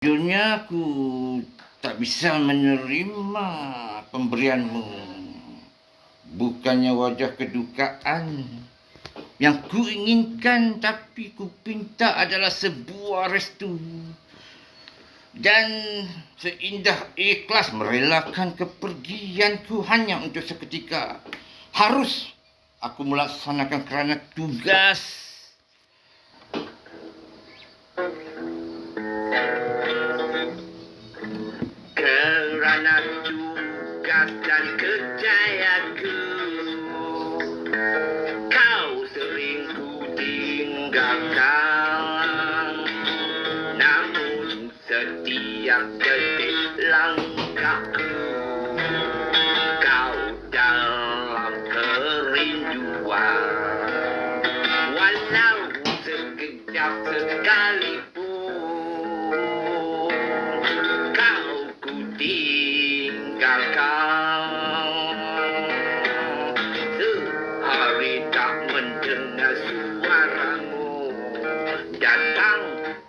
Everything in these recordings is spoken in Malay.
Sejujurnya aku tak bisa menerima pemberianmu. Bukannya wajah kedukaan. Yang ku inginkan tapi ku pinta adalah sebuah restu. Dan seindah ikhlas merelakan kepergianku hanya untuk seketika. Harus aku melaksanakan kerana tugas. Kerana tugas dan kerjayaku, kau sering ku tinggalkan. Namun setiap detik langkahku, kau dalam kerinduan. Walau sekejap sekalipun, kau ku tinggalkan. Sehari tak mendengar suaramu, datang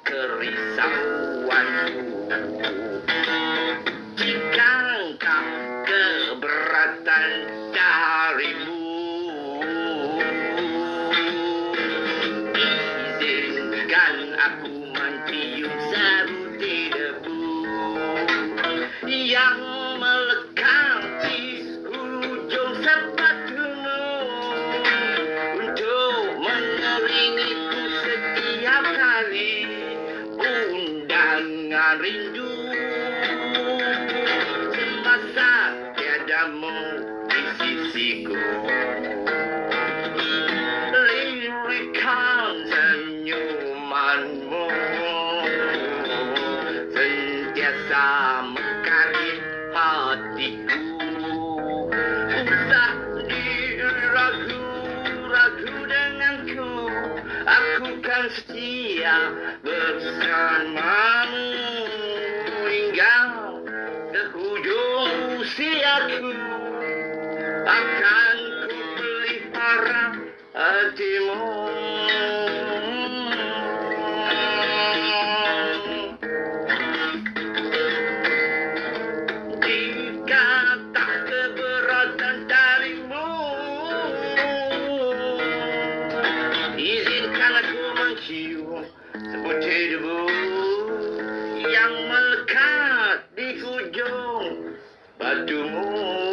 kerisauanku. Jikakah keberatan darimu, izinkan aku mencium sabuti debu yang melekat di ujung sepatumu, untuk mengiringiku setiap kali undangan rindu. Semasa tiadamu di sisiku, lirikan senyumanmu sentiasa mengkarit hatiku. Usah diragu-ragu denganku, aku kan setia bersamamu hingga ke hujung usiaku. Akan ku pelihara hatimu. Jika tak keberatan darimu, izinkan aku mencium sebutir debu yang melekat di ujung batumu.